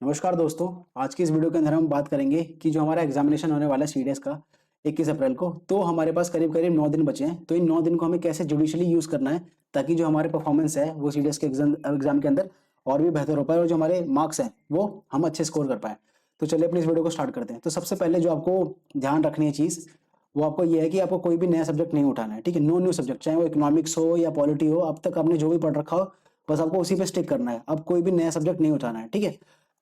नमस्कार दोस्तों। आज की इस वीडियो के अंदर हम बात करेंगे कि जो हमारा एग्जामिनेशन होने वाला है सीडीएस का 21 अप्रैल को, तो हमारे पास करीब करीब 9 दिन बचे हैं। तो इन 9 दिन को हमें कैसे जुडिशली यूज करना है ताकि जो हमारे परफॉर्मेंस है वो सीडीएस के एग्जाम के अंदर और भी बेहतर हो पाए और जो हमारे मार्क्स हैं वो हम अच्छे स्कोर कर पाए। तो चलिए अपनी इस वीडियो को स्टार्ट करते हैं। तो सबसे पहले जो आपको ध्यान रखनी है चीज़ वो आपको ये है कि आपको कोई भी नया सब्जेक्ट नहीं उठाना है। ठीक है, नो न्यू सब्जेक्ट, चाहे वो इकोनॉमिक्स हो या पॉलिटी हो, अब तक आपने जो भी पढ़ रखा हो बस आपको उसी पे स्टिक करना है। अब कोई भी नया सब्जेक्ट नहीं उठाना है। ठीक है,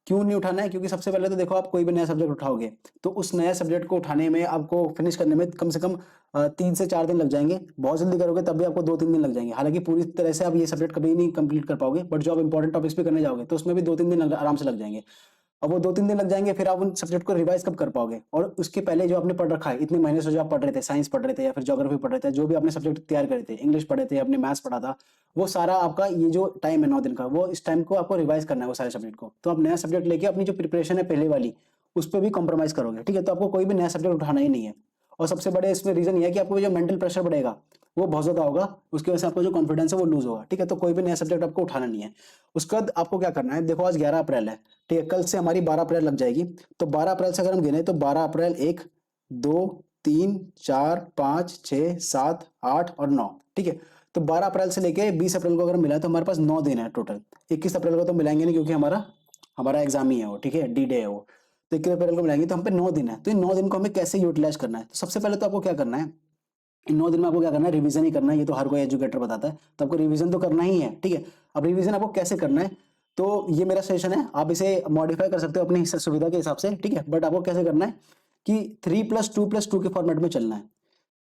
क्यों नहीं उठाना है? क्योंकि सबसे पहले तो देखो, आप कोई भी नया सब्जेक्ट उठाओगे तो उस नए सब्जेक्ट को उठाने में, आपको फिनिश करने में कम से कम 3 से 4 दिन लग जाएंगे। बहुत जल्दी करोगे तब भी आपको 2-3 दिन लग जाएंगे। हालांकि पूरी तरह से आप ये सब्जेक्ट कभी नहीं कंप्लीट कर पाओगे, बट जो आप इंपॉर्टेंट टॉपिक्स पे करने जाओगे तो उसमें भी 2-3 दिन आराम से लग जाएंगे। अब वो 2-3 दिन लग जाएंगे, फिर आप उन सब्जेक्ट को रिवाइज कब कर पाओगे? और उसके पहले जो आपने पढ़ रखा है, इतने महीने से जो आप पढ़ रहे थे, साइंस पढ़ रहे थे या फिर ज्योग्राफी पढ़ रहे थे, जो भी आपने सब्जेक्ट तैयार करे थे, इंग्लिश पढ़े थे, आपने मैथ्स पढ़ा था, वो सारा आपका ये जो टाइम है 9 दिन का, वो इस टाइम को आपको रिवाइज करना है वो सारे सब्जेक्ट को। तो आप नया सब्जेक्ट लेके अपनी जो प्रिपरेशन है पहले वाली, उस पर भी कॉम्प्रोमाइज करोगे। ठीक है, तो आपको कोई भी नया सब्जेक्ट उठाना ही नहीं है। और सबसे बड़े इसमें रीजन ये है कि आपको जो मेंटल प्रेशर बढ़ेगा वो बहुत ज्यादा होगा, उसकी वजह से आपको जो कॉन्फिडेंस है वो लूज होगा। ठीक है, तो कोई भी नया सब्जेक्ट आपको उठाना नहीं है। उसके बाद आपको क्या करना है, देखो आज 11 अप्रैल है। ठीक है, कल से हमारी 12 अप्रैल लग जाएगी। तो 12 अप्रैल से अगर हम गिने तो 12 अप्रैल 1, 2, 3, 4, 5, 6, 7, 8 और 9। ठीक है, तो 12 अप्रैल से लेके 20 अप्रैल को अगर मिला तो हमारे पास 9 दिन है टोटल। 21 अप्रैल को तो मिलाएंगे नहीं क्योंकि हमारा हमारा एग्जाम ही है वो। ठीक है, डी डे है वो। तो 21 अप्रैल को मिलाएंगे, तो हम पे 9 दिन है। तो इन 9 दिन को हमें कैसे यूटिलाइज करना है? तो सबसे पहले तो आपको क्या करना है, इन 9 दिन में आपको क्या करना है, रिवीजन ही करना है। ये तो हर कोई एजुकेटर बताता है, तो आपको रिवीजन तो करना ही है। ठीक है, अब रिवीजन आपको कैसे करना है, तो ये मेरा सजेशन है, आप इसे मॉडिफाई कर सकते हो अपनी सुविधा के हिसाब से। ठीक है, बट आपको कैसे करना है कि 3+2+2 के फॉर्मेट में चलना है।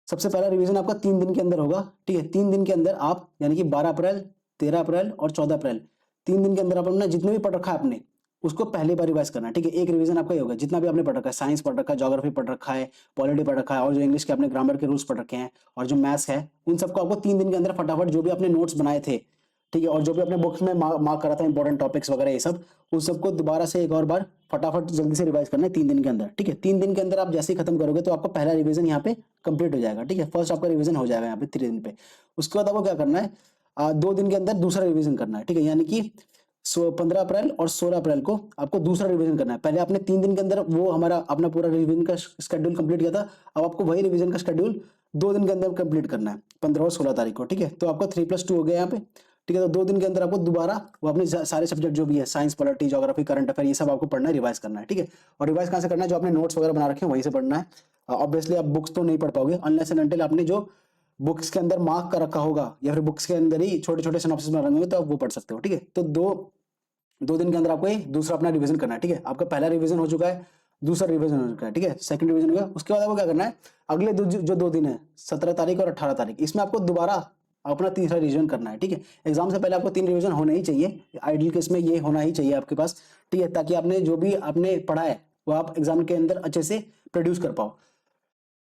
सबसे पहला रिवीजन आपका 3 दिन के अंदर होगा। ठीक है, 3 दिन के अंदर आप, यानी कि 12 अप्रैल, 13 अप्रैल और 14 अप्रैल, 3 दिन के अंदर आप अपना जितने भी पढ़ रखा है आपने उसको पहली बार रिवाइज करना है। ठीक है, एक रिवीजन आपका ही होगा जितना भी आपने पढ़ रखा है। साइंस पढ़ रखा है, ज्योग्राफी पढ़ रखा है, पॉलिटी पढ़ रखा है, और जो इंग्लिश के आपने ग्रामर के रूल्स पढ़ रखे हैं, और जो मैथ्स है, उन सबको आपको 3 दिन के अंदर फटाफट जो भी आपने नोट्स बनाए थे, ठीक है, और जो भी अपने बुक्स में मार्क करा था इंपॉर्टेंट टॉपिक्स वगैरह ये सब, उन सबको दोबारा से एक और बार फटाफट जल्दी से रिवाइज करना है 3 दिन के अंदर। ठीक है, 3 दिन के अंदर आप जैसे ही खत्म करोगे तो आपका पहला रिवीजन यहाँ पे कंप्लीट हो जाएगा। ठीक है, फर्स्ट आपका रिवीजन हो जाएगा यहाँ पे 3 दिन पे। उसके बाद आपको क्या करना है, 2 दिन के अंदर दूसरा रिवीजन करना है। ठीक है, यानी कि 15 अप्रैल और 16 अप्रैल को आपको दूसरा रिवीजन करना है। पहले आपने 3 दिन के अंदर वो हमारा अपना पूरा रिवीजन का शेड्यूल कंप्लीट किया था, अब आपको वही रिवीजन का शेड्यूल 2 दिन के अंदर कंप्लीट करना है, 15 और 16 तारीख को। ठीक है, तो आपका 3+2 हो गया यहाँ पे। ठीक है, तो 2 दिन के अंदर आपको दोबारा वो अपने सारे सब्जेक्ट जो भी है, science, polity, geography, current affair, ये सब आपको पढ़ना है, रिवाइज करना है। ठीक है, और रिवाइज कहाँ से करना है, जो आपने नोट्स वगैरह बना रखे हैं वहीं से पढ़ना है। ऑब्वियसली आप बुक्स तो नहीं पढ़ पाओगे अनलेस एंड अनटिल आपने जो बुक्स के अंदर मार्क कर रखा होगा या फिर बुक्स के अंदर ही छोटे छोटे सिनॉप्सिस बना रखे होंगे तो आप वो पढ़ सकते हो। ठीक है, तो दो 2 दिन के अंदर आपको दूसरा अपना रिवीजन करना है। ठीक है, आपका पहला रिवीजन हो चुका है, दूसरा रिवीजन हो चुका है। ठीक है, सेकंड रिवीजन हो गया। उसके बाद आपको क्या करना है, अगले जो 2 दिन है, 17 तारीख और 18 तारीख, इसमें आपको दोबारा अपना तीसरा रिवीजन करना है। ठीक है, एग्जाम से पहले आपको 3 रिवीजन होने ही चाहिए, आइडियल केस में ये होना ही चाहिए आपके पास। ठीक है, ताकि आपने जो भी आपने पढ़ा है वो आप एग्जाम के अंदर अच्छे से प्रोड्यूस कर पाओ।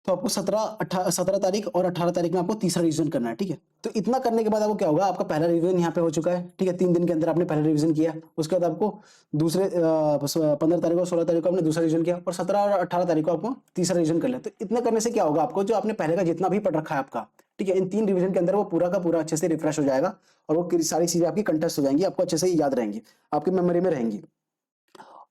तो आपको 17 तारीख और 18 तारीख में आपको तीसरा रिवीजन करना है। ठीक है, तो इतना करने के बाद आपको क्या होगा, आपका पहला रिवीजन यहाँ पे हो चुका है। ठीक है, 3 दिन के अंदर आपने पहला रिवीजन किया। उसके बाद आपको दूसरे 15 तारीख और 16 तारीख को आपने दूसरा रिवीजन किया, और 17 और 18 तारीख को आपको तीसरा रिवीजन कर लिया। तो इतना करने से क्या होगा, आपको जो आपने पहले का जितना भी पढ़ रखा है आपका, ठीक है, इन 3 रिवीजन के अंदर वो पूरा का पूरा अच्छे से रिफ्रेश हो जाएगा, और वो सारी चीजें आपकी कंटेस्ट हो जाएंगी, आपको अच्छे से याद रहेंगी, आपकी मेमोरी में रहेंगी।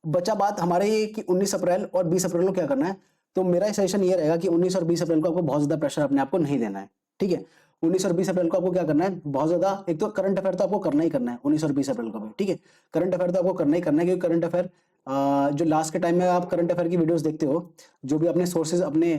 बचा बात हमारे ये कि 19 अप्रैल और 20 अप्रैल को क्या करना है। तो मेरा सजेशन ये रहेगा कि 19 और 20 अप्रैल को आपको बहुत ज्यादा प्रेशर अपने आप को नहीं देना है। ठीक है, 19 और 20 अप्रैल को आपको क्या करना है, बहुत ज्यादा, एक तो करंट अफेयर तो आपको करना ही करना है 19 और 20 अप्रैल को भी। ठीक है, करंट अफेयर तो आपको करना ही करना है, क्योंकि करंट अफेयर जो लास्ट के टाइम में आप करंट अफेयर की वीडियोस देखते हो, जो भी अपने सोर्सेज अपने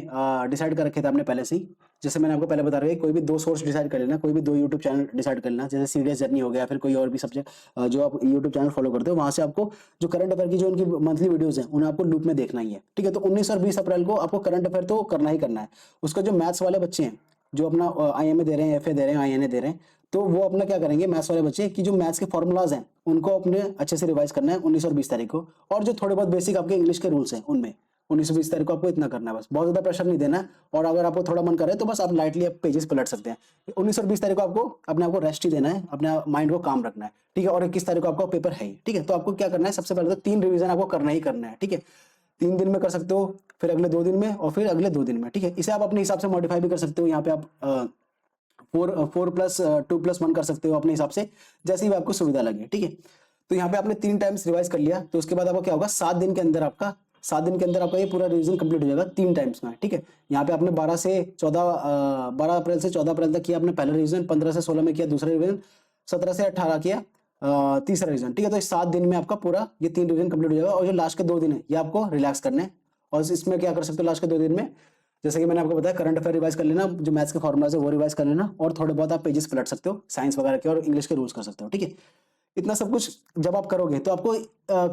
डिसाइड कर रखे थे आपने पहले से ही, जैसे मैंने आपको पहले बता रहा है, कोई भी 2 सोर्स डिसाइड कर लेना, कोई भी 2 यूट्यूब चैनल डिसाइड कर लेना, जैसे सीडीएस जर्नी हो गया, फिर कोई और भी सब्जेक्ट जो आप यूट्यूब चैनल फॉलो करते हो, वहां से आपको जो करंट अफेयर की जो उनकी मंथली वीडियोस हैं उन्हें आपको लूप में देखना ही है। ठीक है, तो 19 और 20 अप्रैल को आपको करंट अफेयर तो करना ही करना है। उसका जो मैथ्स वाले बच्चे हैं, जो अपना आईएमए दे रहे हैं, एफए दे रहे हैं, आईएनए दे रहे हैं, तो वो अपना क्या करेंगे, मैथ्स वाले बच्चे की जो मैथ्स के फॉर्मूलाज हैं उनको अपने अच्छे से रिवाइज करना है 19 और 20 तारीख को। और जो थोड़े बहुत बेसिक आपके इंग्लिश के रूल्स हैं उनमें 19 और 20 तारीख को आपको इतना करना है, बस बहुत ज्यादा प्रेशर नहीं देना है। और अगर आपको थोड़ा मन करे तो बस आप लाइटली आप पेजेस पलट सकते हैं। 19 और 20 तारीख को आपको अपने आपको रेस्ट ही देना है, अपने माइंड को काम रखना है। ठीक है, और 21 तारीख को आपका पेपर है ही। ठीक है, तो आपको क्या करना है, सबसे पहले तो 3 रिवीजन आपको करना ही करना है। ठीक है, 3 दिन में कर सकते हो, फिर अगले 2 दिन में, और फिर अगले 2 दिन में। ठीक है, इसे आप अपने हिसाब से मॉडिफाई भी कर सकते हो। यहाँ पे आप 4+2+1 कर सकते हो अपने हिसाब से, जैसे भी आपको सुविधा लगे। ठीक है, तो यहाँ पे आपने 3 टाइम्स रिवाइज कर लिया, तो उसके बाद आपका क्या होगा, 7 दिन के अंदर आपका 7 दिन के अंदर आपका ये पूरा रिवीजन कंप्लीट हो जाएगा 3 टाइम्स में, ठीक है। यहाँ पे आपने 12 अप्रैल से 14 अप्रैल तक किया आपने पहला रिवीजन, 15 से 16 में किया दूसरा रिवीजन, 17 से 18 किया तीसरा रिवीजन, ठीक है। तो इस 7 दिन में आपका पूरा ये 3 रिवीजन कंप्लीट हो जाएगा, और जो लास्ट के 2 दिन है ये आपको रिलैक्स करने हैं। और इसमें क्या कर सकते हो लास्ट के 2 दिन में, जैसे कि मैंने आपको बताया, करंट अफेयर रिवाइज कर लेना, जो मैथ्स के फॉर्मुलाज है वो रिवाइज कर लेना, और थोड़े बहुत आप पेजेस पलट सकते हो साइंस वगैरह के, और इंग्लिश के रूल्स कर सकते हो, ठीक है। इतना सब कुछ जब आप करोगे तो आपको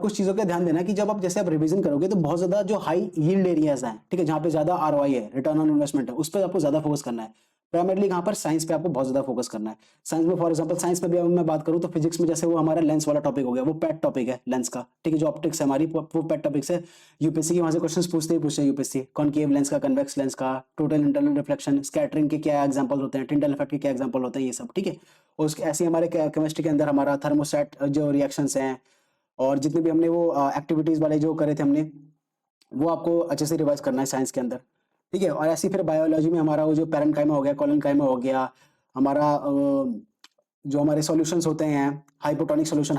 कुछ चीजों का ध्यान देना कि जब आप जैसे आप रिवीजन करोगे तो बहुत ज्यादा जो हाई यील्ड एरियाज हैं, ठीक है, जहाँ पे ज्यादा आरओआई है, रिटर्न ऑन इन्वेस्टमेंट है, उस पर आपको ज्यादा फोकस करना है। प्राइमरली यहाँ पर साइंस पे आपको बहुत ज्यादा फोकस करना है। साइंस में फॉर एग्जांपल साइंस में भी अगर मैं बात करूँ तो फिजिक्स में जैसे वो हमारा लेंस वाला टॉपिक हो गया, वो पेट टॉपिक है लेंस का, ठीक है, जो ऑप्टिक्स है हमारी वो पेट टॉपिक से यूपीएससी की वहां से क्वेश्चन पूछते ही पूछते हैं यूपीएससी, कॉनकेव लेंस का, कन्वेक्स लेंस का, टोटल इंटरनल रिफ्लेक्शन, स्कैटरिंग के क्या एग्जाम्पल होते हैं, टिंडल इफेक्ट के क्या एग्जाम्पल होते हैं, ये सब, ठीक है। और उसके ऐसे हमारे केमिस्ट्री के अंदर हमारा थर्मोस्टेट जो रिएक्शंस हैं, और जितने भी हमने वो एक्टिविटीज वाले जो करे थे हमने, वो आपको अच्छे से रिवाइज करना है साइंस के अंदर, ठीक है। और ऐसे ही फिर बायोलॉजी में हमारा वो जो पैरेंकाइमा हो गया, कोलेनकाइमा हो गया, हमारा जो हमारे सॉल्यूशंस होते हैं, हाइपोटोनिक सॉल्यूशन,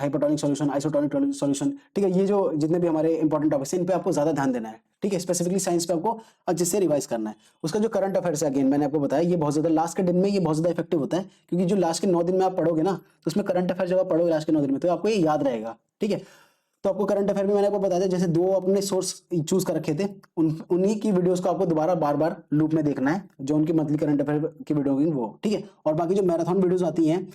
आइसोटोनिक सॉल्यूशन, ठीक है, ये जो जितने भी हमारे इंपॉर्टेंट टॉपिक्स हैं इन पे आपको ज्यादा ध्यान देना है, ठीक है। स्पेसिफिकली साइंस पे आपको अच्छे से रिवाइज करना है। उसका जो करंट अफेयर्स है, अगेन मैंने आपको बताया, ये बहुत ज्यादा लास्ट के दिन में ये बहुत ज्यादा इफेक्टिव होता है, क्योंकि जो लास्ट के 9 दिन में आप पढ़ोगे ना, तो उसमें करंट अफेयर जब आप पढ़ोगे लास्ट के 9 दिन में, तो आपको ये याद रहेगा, ठीक है। तो आपको करंट अफेयर में मैंने आपको बताया था, जैसे 2 अपने सोर्स चूज कर रखे थे, उन्हीं की वीडियोस को आपको दोबारा बार बार लूप में देखना है, जो उनकी मंथली करंट अफेयर की वीडियो होगी वो, ठीक है। और बाकी जो मैराथन वीडियोस आती हैं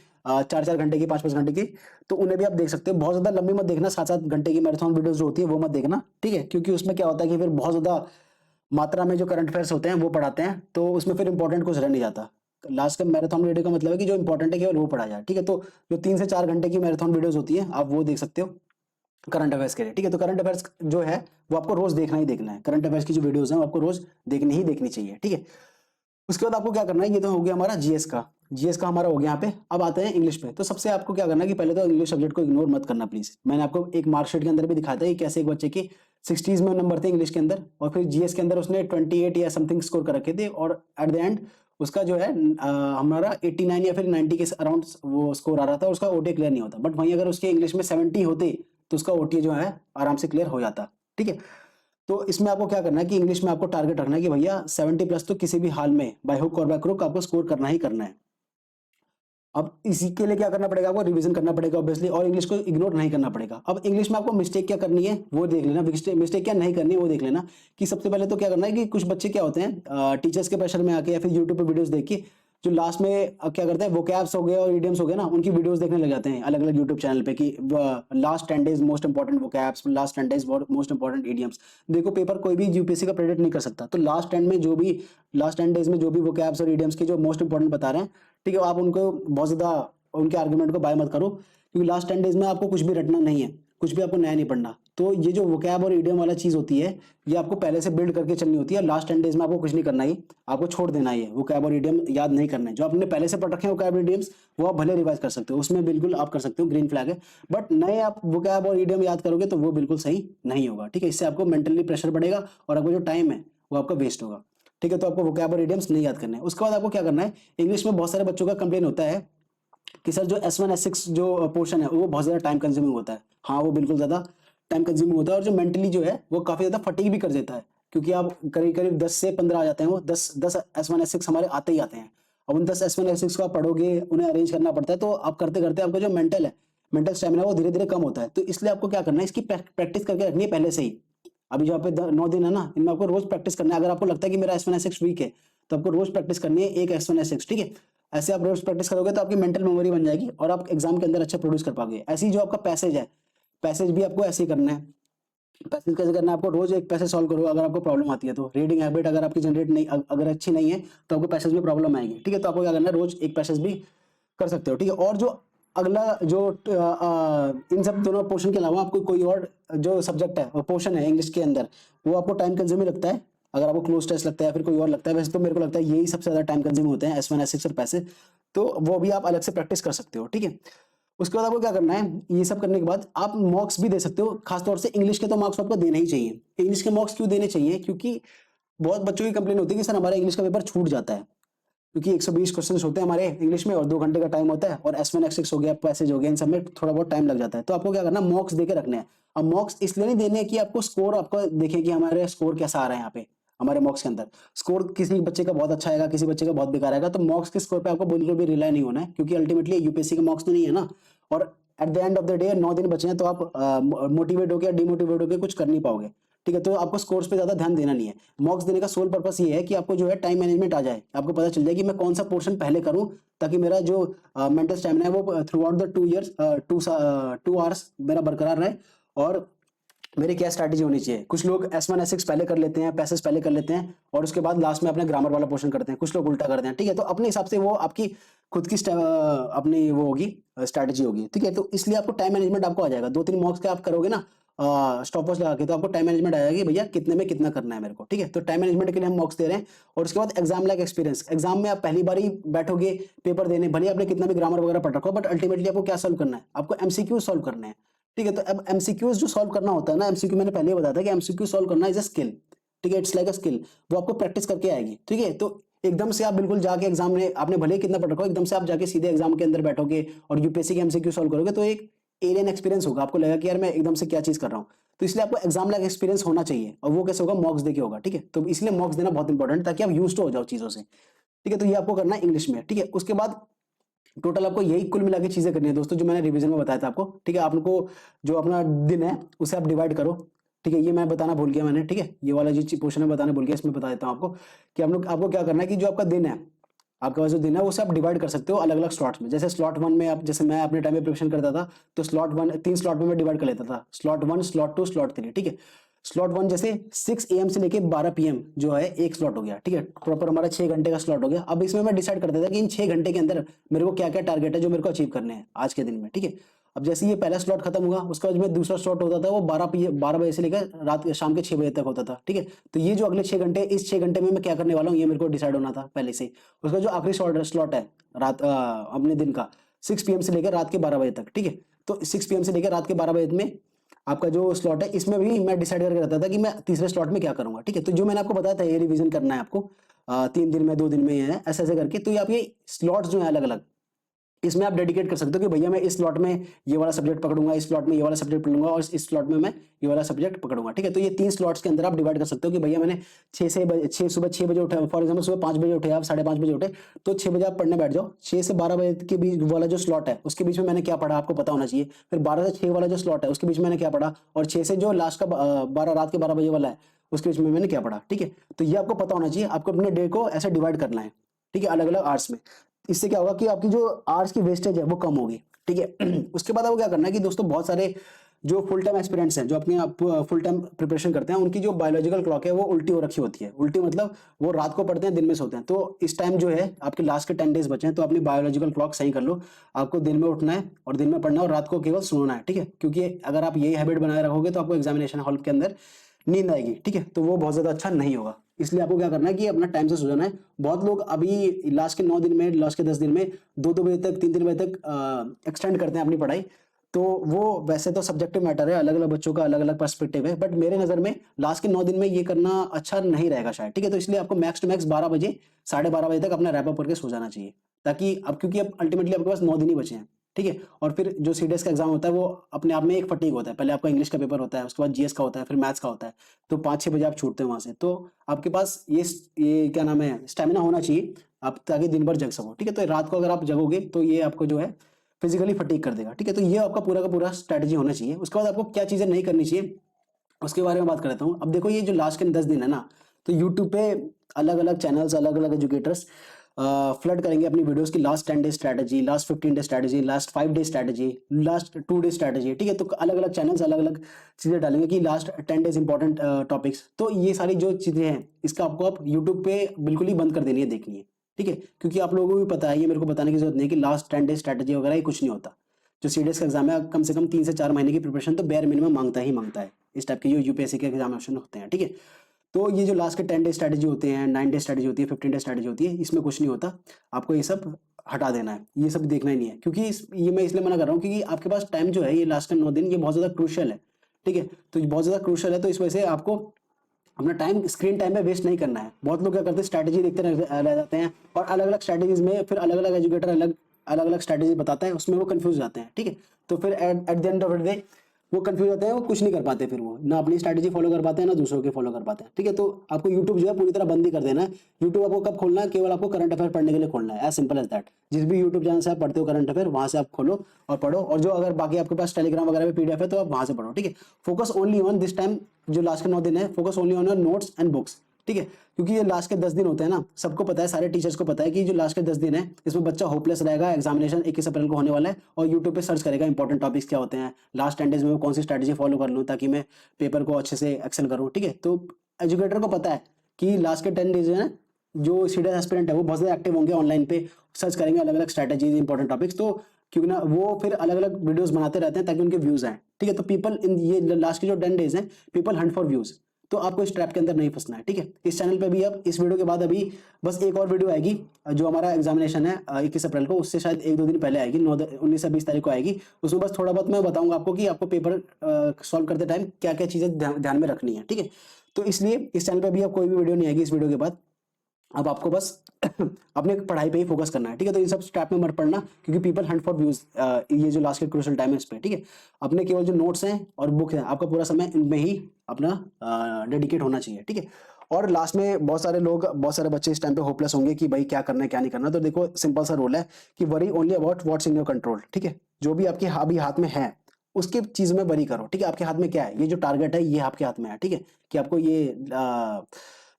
4-4 घंटे की, 5-5 घंटे की, तो उन्हें भी आप देख सकते हो। बहुत ज्यादा लंबी मत देखना, 7-7 घंटे की मैराथन वीडियोस जो होती है वो मत देखना, ठीक है, क्योंकि उसमें क्या होता है कि फिर बहुत ज्यादा मात्रा में जो करंट अफेयर्स होते हैं वो पढ़ाते हैं, तो उसमें फिर इंपॉर्टेंट कुछ रह नहीं जाता। लास्ट का मैराथन वीडियो का मतलब है कि जो इंपॉर्टेंट है केवल वो पढ़ा जाए, ठीक है। तो जो 3 से 4 घंटे की मैराथन वीडियोस होती है आप वो देख सकते हो करंट अफेयर्स के लिए, ठीक है। तो करंट अफेयर्स जो है वो आपको रोज देखना ही देखना है, करंट अफेयर्स की जो वीडियोस हैं वो आपको रोज देखनी ही देखनी चाहिए, ठीक है। उसके बाद आपको क्या करना है, ये तो हो गया हमारा जीएस का हमारा हो गया। यहाँ पे अब आते हैं इंग्लिश पे। तो सबसे आपको क्या करना है कि पहले तो इंग्लिश सब्जेक्ट को इग्नोर मत करना प्लीज। मैंने आपको एक मार्कशीट के अंदर भी दिखाया था कि कैसे एक बच्चे की 60s में नंबर थे इंग्लिश के अंदर, और फिर जीएस के अंदर उसने 28 या समथिंग स्कोर कर रखे थे, और एट द एंड उसका जो है हमारा 89 या फिर 90 के अराउंड वो स्कोर आ रहा था, उसका ओटी क्लियर नहीं होता। बट वहीं अगर उसके इंग्लिश में 70 होते तो उसका ओटी जो है आराम से क्लियर हो जाता, ठीक है। तो इसमें आपको क्या करना है कि इंग्लिश में आपको टारगेट रखना है कि भैया 70 प्लस तो किसी भी हाल में बाय हुक और बाय क्रुक आपको स्कोर करना ही करना है। अब इसी के लिए क्या करना पड़ेगा, आपको रिवीजन करना पड़ेगा ऑब्वियसली, और इंग्लिश को इग्नोर नहीं करना पड़ेगा। अब इंग्लिश में आपको मिस्टेक क्या करनी है वो देख लेना, मिस्टेक क्या नहीं करनी है वो देख लेना। कि सबसे पहले तो क्या करना है कि कुछ बच्चे क्या होते हैं टीचर्स के प्रेशर में आके या फिर यूट्यूब पे वीडियोस देख के, जो लास्ट में क्या करते हैं वोकैब्स हो गए और इडियम्स हो गए ना, उनकी वीडियोस देखने लग जाते हैं अलग अलग यूट्यूब चैनल पे कि last 10 days most important vocabs, last 10 days most important idioms. देखो पेपर कोई भी यूपीएससी का प्रेडिक्ट नहीं कर सकता, तो लास्ट 10 डेज में जो भी वोकैब्स और इडियम्स के जो मोस्ट इंपॉर्टेंट बता रहे हैं, ठीक है, आप उनको बहुत ज्यादा उनके आर्गुमेंट को बाय मत करो, क्योंकि लास्ट 10 डेज में आपको कुछ भी रटना नहीं है, कुछ भी आपको नया नहीं पढ़ना। तो ये जो वोकैब और इडियम वाला चीज होती है, ये आपको पहले से बिल्ड करके चलनी होती है। लास्ट 10 डेज में आपको कुछ नहीं करना है, आपको छोड़ देना है, वोकैब और इडियम याद नहीं करना है। जो आपने पहले से पढ़ रखे हैं वोकैब इडियम्स, वो आप भले रिवाइज कर सकते हो, उसमें बिल्कुल आप कर सकते हो, ग्रीन फ्लैग है। बट नए आप वोकैब और इडियम याद करोगे तो वो बिल्कुल सही नहीं होगा, ठीक है। इससे आपको मेंटली प्रेशर बढ़ेगा और आपको जो टाइम है वो आपका वेस्ट होगा, ठीक है। तो आपको वोकैब और इडियम्स नहीं याद करना है। उसके बाद आपको क्या करना है, इंग्लिश में बहुत सारे बच्चों का कंप्लेन होता है कि सर जो S1 S6 जो पोर्शन है वो बहुत ज्यादा टाइम कंज्यूमिंग होता है। हाँ, वो बिल्कुल ज्यादा टाइम कंज्यूमिंग होता है, और जो मेंटली जो है वो काफी ज्यादा फटीग भी कर देता है, क्योंकि आप करीब करीब 10 से 15 आ जाते हैं, वो 10 S1 S6 हमारे आते ही आते हैं। अब उन 10 S1 S6 को आप पढ़ोगे, उन्हें अरेंज करना पड़ता है, तो आप करते करते आपका जो मेंटल स्टेमिना वो धीरे धीरे कम होता है। तो इसलिए आपको क्या करना है, इसकी प्रैक्टिस करके रखनी है पहले से ही। अभी जो आप 9 दिन है ना, इनमें आपको रोज प्रैक्टिस करना है। अगर आपको लगता है कि मेरा S1 S6 वीक है, तो आपको रोज प्रैक्टिस करनी है एक S1 S6, ठीक है। ऐसे आप रोज प्रैक्टिस करोगे तो आपकी मेंटल मेमोरी बन जाएगी और आप एग्जाम के अंदर अच्छा प्रोड्यूस कर पाओगे। ऐसे ही जो आपका पैसेज है, पैसेज भी आपको ऐसे ही करना है। पैसेज कैसे करना है, आपको रोज एक पैसेज सॉल्व करो। अगर आपको प्रॉब्लम आती है तो रीडिंग हैबिट अगर आपकी जनरेट नहीं, अगर अच्छी नहीं है, तो आपको पैसेज में प्रॉब्लम आएगी, ठीक है। तो आपको क्या करना है, रोज एक पैसेज भी कर सकते हो, ठीक है। और जो अगला जो इन सब दोनों पोर्शन के अलावा आपको कोई और जो सब्जेक्ट है, पोर्शन है इंग्लिश के अंदर, वो आपको टाइम कंज्यूमिंग लगता है, अगर आपको क्लोज टेस्ट लगता है या फिर कोई और लगता है, वैसे तो मेरे को लगता है यही सबसे ज्यादा टाइम कंज्यूमिंग होते हैं, S1 S6 और पैसेज, तो वो भी आप अलग से प्रैक्टिस कर सकते हो, ठीक है। उसके बाद आपको क्या करना है, ये सब करने के बाद आप मॉक्स भी दे सकते हो। खासतौर से इंग्लिश के तो मार्क्स आपको देना ही चाहिए। इंग्लिश के मॉक्स क्यों देने चाहिए, क्योंकि बहुत बच्चों की कंप्लेन होती है कि सर हमारा इंग्लिश का पेपर छूट जाता है। क्योंकि 120 क्वेश्चन होते हैं हमारे इंग्लिश में और 2 घंटे का टाइम होता है, और S1 S6 हो गया, पैसेज हो गया, इन सब में थोड़ा बहुत टाइम लग जाता है। तो आपको क्या करना, मॉक्स देके रखने हैं। अब मॉक्स इसलिए नहीं देने हैं कि आपको स्कोर, आपको देखें कि हमारे स्कोर कैसा आ रहा है यहाँ पे हमारे मॉक्स के अंदर। स्कोर किसी बच्चे का बहुत अच्छा आएगा, किसी बच्चे का बहुत बेकार आएगा, तो मॉक्स के स्कोर पे आपको बिल्कुल भी रिलाई नहीं होना है, क्योंकि अल्टीमेटली यूपीएससी का मॉक्स तो नहीं है ना। और at the end of the day 9 दिन बचे हैं, तो आप मोटिवेट होकर या डिमोटिवेट होकर कुछ कर नहीं पाओगे। ठीक है, तो आपको स्कोर्स पे ज्यादा ध्यान देना नहीं है। मॉक्स देने का सोल पर्पस ये है कि आपको जो है टाइम मैनेजमेंट आ जाए, आपको पता चल जाए कि मैं कौन सा पोर्शन पहले करूं, ताकि मेरा जो मेंटल स्टैमिना है वो through out the 2 years 2 hours मेरा बरकरार रहे। और मेरी क्या स्ट्रैटेजी होनी चाहिए, कुछ लोग S1 S6 पहले कर लेते हैं, पैसेज पहले कर लेते हैं, और उसके बाद लास्ट में अपने ग्रामर वाला पोर्शन करते हैं, कुछ लोग उल्टा करते हैं। ठीक है, तो अपने हिसाब से वो आपकी खुद की अपनी वो होगी, स्ट्रैटेजी होगी। ठीक है, तो इसलिए आपको टाइम मैनेजमेंट आपको आ जाएगा। 2-3 मॉक्स के आप करोगे ना स्टॉप वॉच लगा के, तो आपको टाइम मैनेजमेंट आएगा कि भैया कितने में कितना करना है मेरे को। ठीक है, तो टाइम मैनेजमेंट के लिए हम मॉक्स दे रहे हैं। और उसके बाद एग्जाम लाइक एक्सपीरियंस, एग्जाम में आप पहली बार ही बैठोगे पेपर देने, भले आपने कितना भी ग्रामर वगैरह पढ़ रखा हो, बट अल्टीमेटली आपको क्या सॉल्व करना है, आपको एमसीक्यू सॉल्व करना है। ठीक है, तो अब एमसीक्यूज जो सॉल्व करना होता है ना, एमसीक्यू मैंने पहले ही बताया था कि एमसीक्यू सॉल्व करना इज अ स्किल। ठीक है, इट्स लाइक अ स्किल, वो आपको प्रैक्टिस करके आएगी। ठीक है, तो एकदम से आप बिल्कुल जाके एग्जाम में आपने भले ही कितना पढ़ रखा हो, एकदम से आप जाके सीधे एग्जाम के अंदर बैठोगे और यूपीएससी के एमसीक्यू सॉल्व करोगे, तो एक एलियन एक्सपीरियंस होगा, आपको लगेगा कि यार मैं एकदम से क्या चीज कर रहा हूँ। तो इसलिए आपको एग्जाम लाइक एक्सपीरियंस होना चाहिए, और वो कैसे होगा, मॉक्स देके होगा। ठीक है, तो इसलिए मॉक्स देना बहुत इंपॉर्टेंट है, ताकि आप यूज हो जाओ चीजों से। ठीक है, तो ये आपको करना है इंग्लिश में। ठीक है, उसके बाद टोटल आपको यही कुल मिला के चीजें करनी है दोस्तों, जो मैंने रिवीजन में बताया था आपको। ठीक है, आपको जो अपना दिन है उसे आप डिवाइड करो। ठीक है, ये मैं बताना भूल गया मैंने। ठीक है, ये वाला जो पोर्शन में बताना भूल गया, इसमें बता देता हूँ आपको कि हम लोग आपको क्या करना है कि जो आपका दिन है, आपके पास जो दिन है उसे आप डिवाइड कर सकते हो अलग अलग स्लॉट्स में। जैसे स्लॉट 1 में आप, जैसे मैं अपने टाइम में प्रिपरेशन करता था, तो स्लॉट 1 3 स्लॉट में मैं डिवाइड कर लेता था, स्लॉट 1 स्लॉट 2 स्लॉट 3। ठीक है, स्लॉट 1 जैसे 6 AM से लेके 12 PM जो है एक स्लॉट हो गया। ठीक है, प्रॉपर हमारा 6 घंटे का स्लॉट हो गया। अब इसमें मैं डिसाइड करता था कि इन 6 घंटे के अंदर मेरे को क्या क्या टारगेट है जो मेरे को अचीव करने हैं आज के दिन में। ठीक है, अब जैसे ये पहला स्लॉट खत्म हुआ, उसके बाद में दूसरा स्लॉट होता था, वो 12 बजे से लेकर रात शाम के 6 बजे तक होता था। ठीक है, तो ये जो अगले 6 घंटे, इस 6 घंटे में मैं क्या करने वाला हूँ, ये मेरे को डिसाइड होना था पहले से ही। उसका जो आखिरी स्लॉट है रात अपने दिन का, 6 PM से लेकर रात के 12 बजे तक। ठीक है, तो 6 PM से लेकर रात के 12 बजे में आपका जो स्लॉट है, इसमें भी मैं डिसाइड करके रहता था कि मैं तीसरे स्लॉट में क्या करूंगा। ठीक है, तो जो मैंने आपको बताया था ये रिवीजन करना है आपको 3 दिन में, 2 दिन में, ये है ऐसे ऐसे करके। तो ये आप ये स्लॉट्स जो है अलग अलग, इसमें आप डेडिकेट कर सकते हो कि भैया मैं इस स्लॉट में ये वाला सब्जेक्ट पकड़ूंगा, इस स्लॉट में ये वाला सब्जेक्ट पढ़ूंगा, और इस स्लॉट में मैं ये वाला सब्जेक्ट पकड़ूंगा। ठीक है, तो ये 3 स्लॉट्स के अंदर आप डिवाइड कर सकते हो कि भैया मैंने 6 सुबह 6 बजे उठे, फॉर एग्जाम्पल सुबह 5 बजे उठे, आप 5:30 बजे उठे, तो 6 बजे आप पढ़ने बैठ जाओ। 6 से 12 बजे के बीच वाला जो स्लॉट है उसके बीच में मैंने क्या पढ़ा आपको पता होना चाहिए। फिर 12 से 6 वाला जो स्लॉट है उसके बीच में मैंने क्या पढ़ा, और 6 से जो लास्ट का 12 रात के 12 बजे वाला है उसके बीच में मैंने क्या पढ़ा। ठीक है, तो ये आपको पता होना चाहिए, आपको अपने डे को ऐसे डिवाइड करना है। ठीक है, अलग अलग आवर्स में। इससे क्या होगा कि आपकी जो आवर्स की वेस्टेज है वो कम होगी। ठीक है, उसके बाद आपको क्या करना है कि दोस्तों बहुत सारे जो फुल टाइम एस्पिरेंट्स हैं, जो अपने फुल टाइम प्रिपरेशन करते हैं, उनकी जो बायोलॉजिकल क्लॉक है वो उल्टी हो रखी होती है। उल्टी मतलब वो रात को पढ़ते हैं, दिन में सोते हैं। तो इस टाइम जो है आपके लास्ट के 10 डेज बचे हैं, तो अपनी बायोलॉजिकल क्लॉक सही कर लो। आपको दिन में उठना है और दिन में पढ़ना है, और रात को केवल सोना है। ठीक है, क्योंकि अगर आप यही हैबिट बनाए रखोगे तो आपको एग्जामिनेशन हॉल के अंदर नींद आएगी। ठीक है, तो वो बहुत ज्यादा अच्छा नहीं होगा। इसलिए आपको क्या करना है कि अपना टाइम से सो जाना है। बहुत लोग अभी लास्ट के 9 दिन में, लास्ट के 10 दिन में 2-2 बजे तक, 3-3 बजे तक एक्सटेंड करते हैं अपनी पढ़ाई। तो वो वैसे तो सब्जेक्टिव मैटर है, अलग अलग बच्चों का अलग अलग पर्सपेक्टिव है, बट मेरे नजर में लास्ट के 9 दिन में ये करना अच्छा नहीं रहेगा शायद। ठीक है, तो इसलिए आपको मैक्स टू मैक्स 12 बजे, 12:30 बजे तक अपना रैप अप करके सो जाना चाहिए, ताकि अब, क्योंकि अब अल्टीमेटली आपके पास 9 दिन ही बचे हैं। ठीक है, और फिर जो सीडीएस का एग्जाम होता है वो अपने आप में एक फटीग होता है। पहले आपका इंग्लिश का पेपर होता है, उसके बाद जीएस का होता है, फिर मैथ्स का होता है। तो 5-6 बजे आप छूटते हैं वहां से, तो आपके पास ये क्या नाम है, स्टेमिना होना चाहिए आप, ताकि दिन भर जग सको। ठीक है, तो रात को अगर आप जगोगे तो ये आपको जो है फिजिकली फटीग कर देगा। ठीक है, तो ये आपका पूरा का पूरा स्ट्रैटेजी होना चाहिए। उसके बाद आपको क्या चीजें नहीं करनी चाहिए उसके बारे में बात कर लेता हूँ। अब देखो ये जो लास्ट के 10 दिन है ना, तो यूट्यूब पे अलग अलग चैनल्स, अलग अलग एजुकेटर्स फ्लड करेंगे अपनी वीडियोस की, last 10 day strategy, last 15 day strategy, last 5 day strategy, last 2 day strategy. ठीक है, तो अलग अलग चैनल्स अलग अलग चीजें डालेंगे कि लास्ट 10 डेज इंपॉर्टेंट टॉपिक्स। तो ये सारी जो चीजें हैं इसका आपको आप यूट्यूब पे बिल्कुल ही बंद कर देनी है, देखनी है। ठीक है, क्योंकि आप लोगों को भी पता है, ये मेरे को बताने की जरूरत नहीं है कि लास्ट 10 डे स्ट्रैटेजी वगैरह ये कुछ नहीं होता। जो सीडीएस का एग्जाम है कम से कम 3 से 4 महीने की प्रिपरेशन तो बेयर मिनिमम मांगता ही मांगता है, इस टाइप के जो यूपीएससी के एग्जामिनेशन होते हैं। ठीक है, तो ये जो लास्ट के 10 डे स्ट्रैटेजी होते हैं, 9 डे स्ट्रैटेजी होती है, 15 डे स्ट्रैटेजी होती है, इसमें कुछ नहीं होता। आपको ये सब हटा देना है, ये सब देखना ही नहीं है। क्योंकि ये मैं इसलिए मना कर रहा हूँ क्योंकि आपके पास टाइम जो है ये लास्ट के 9 दिन ये बहुत ज्यादा क्रूशियल है। ठीक है, तो ये बहुत ज्यादा क्रूशियल है, तो इस वजह से आपको अपना टाइम स्क्रीन टाइम पे वेस्ट नहीं करना है। बहुत लोग क्या करते हैं, स्ट्रैटेजी देखते रह जाते हैं और अलग अलग स्ट्रैटेजीज में फिर अलग अलग एजुकेटर अलग अलग अलग स्ट्रैटेजी बताता है, उसमें वो कंफ्यूज जाते हैं, ठीक है। तो फिर at the end of the day वो कंफ्यूज होते हैं, वो कुछ नहीं कर पाते, फिर वो ना अपनी स्ट्रैटेजी फॉलो कर पाते हैं ना दूसरों के फॉलो कर पाते हैं, ठीक है। तो आपको यूट्यूब जो है पूरी तरह बंद ही कर देना है। यूट्यूब आपको कब खोलना है, केवल आपको करंट अफेयर पढ़ने के लिए खोलना है, एज सिंपल एज दैट। जिस भी यूट्यूब चैनल से आप पढ़ते हो करंट अफेयर, वहां से आप खोलो और पढ़ो। और जो अगर बाकी आपके पास टेलीग्राम वगैरह में पीडीएफ है तो आप वहां से पढ़ो, ठीक है। Focus only on this time, जो लास्ट के 9 दिन है, focus only on your notes and books, ठीक है। क्योंकि ये लास्ट के 10 दिन होते हैं ना, सबको पता है, सारे टीचर्स को पता है कि जो लास्ट के 10 दिन है इसमें बच्चा होपलेस रहेगा। एग्जामिनेशन 21 अप्रैल को होने वाला है और यूट्यूब पे सर्च करेगा इंपॉर्टेंट टॉपिक्स क्या होते हैं, लास्ट 10 डेज में मैं कौन सी स्ट्रैटेजी फॉलो कर लूँ ताकि मैं पेपर को अच्छे से एक्सेल करूँ, ठीक है। तो एजुकेटर को पता है कि लास्ट के 10 डेज है, जो सीरियस एस्पिरेंट है वो बहुत ज़्यादा एक्टिव होंगे ऑनलाइन पे, सर्च करेंगे अलग अलग स्ट्रैटेजीज इंपॉर्टेंट टॉपिक्स, तो क्योंकि ना वो फिर अलग अलग वीडियोस बनाते रहते हैं ताकि उनके व्यूज आए, ठीक है। तो पीपल इन ये लास्ट के जो 10 डेज हैं, पीपल हंट फॉर व्यूज। तो आपको इस ट्रैप के अंदर नहीं फंसना है, ठीक है। इस चैनल पे भी अब इस वीडियो के बाद अभी बस एक और वीडियो आएगी, जो हमारा एग्जामिनेशन है 21 अप्रैल को, उससे शायद 1-2 दिन पहले आएगी, 19 या 20 तारीख को आएगी। उसमें बस थोड़ा बहुत मैं बताऊंगा आपको कि आपको पेपर सॉल्व करते टाइम क्या क्या चीज़ें ध्यान में रखनी है, ठीक है। तो इसलिए इस चैनल पे भी अब कोई भी वीडियो नहीं आएगी इस वीडियो के बाद। अब आपको बस अपने पढ़ाई पे ही फोकस करना है, ठीक है। तो इन सब ट्रैप में मत पड़ना, क्योंकि पीपल हंट फॉर व्यूज, ये जो लास्ट के क्रूशियल टाइम है इस पे, ठीक है। अपने केवल जो नोट्स हैं और बुक है, आपका पूरा समय इनमें ही अपना डेडिकेट होना चाहिए, ठीक है। और लास्ट में बहुत सारे लोग, बहुत सारे बच्चे इस टाइम पे होपलेस होंगे कि भाई क्या करना है क्या नहीं करना। तो देखो सिंपल सा रूल है कि worry only about what's in your control, ठीक है। जो भी आपके अभी हाथ में है उसकी चीज में वरी करो, ठीक है। आपके हाथ में क्या है, ये जो टारगेट है ये आपके हाथ में है, ठीक है। कि आपको ये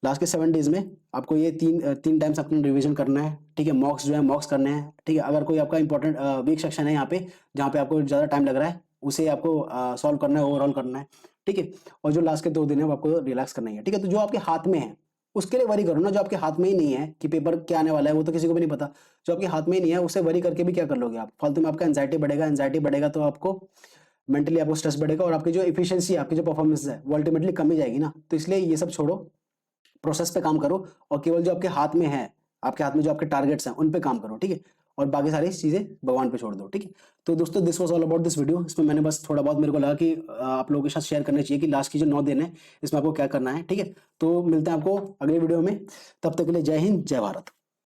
लास्ट के 7 डेज में आपको ये तीन टाइम्स अपना रिवीजन करना है, ठीक है। मॉक्स जो है मॉक्स करने हैं, ठीक है। अगर कोई आपका इंपॉर्टेंट वीक सेक्शन है यहाँ पे जहाँ पे आपको ज़्यादा टाइम लग रहा है, उसे आपको सॉल्व करना है, ओवरऑल करना है, ठीक है। और जो लास्ट के 2 दिन है वो आपको रिलैक्स करना ही है, ठीक है। तो जो आपके हाथ में है उसके लिए वरी करो ना। जो आपके हाथ में ही नहीं है कि पेपर क्या आने वाला है वो तो किसी को भी नहीं पता। जो आपके हाथ में ही नहीं है उससे वरी करके भी क्या कर लोगे आप, फालतू में आपका एंजाइटी बढ़ेगा। एंजाइटी बढ़ेगा तो आपको मेंटली आपको स्ट्रेस बढ़ेगा और आपकी जो एफिशिएंसी है, आपकी जो परफॉर्मेंस है वो अल्टीमेटली कम ही जाएगी ना। तो इसलिए ये सब छोड़ो, प्रोसेस पे काम करो और केवल जो आपके हाथ में है, आपके हाथ में जो आपके टारगेट्स हैं उन पे काम करो, ठीक है। और बाकी सारी चीजें भगवान पे छोड़ दो, ठीक है। तो दोस्तों this was all about this video. इसमें मैंने बस थोड़ा बहुत मेरे को लगा कि आप लोगों के साथ शेयर करना चाहिए कि लास्ट की जो 9 दिन है इसमें आपको क्या करना है, ठीक है। तो मिलते हैं आपको अगले वीडियो में, तब तक के लिए जय हिंद जय भारत।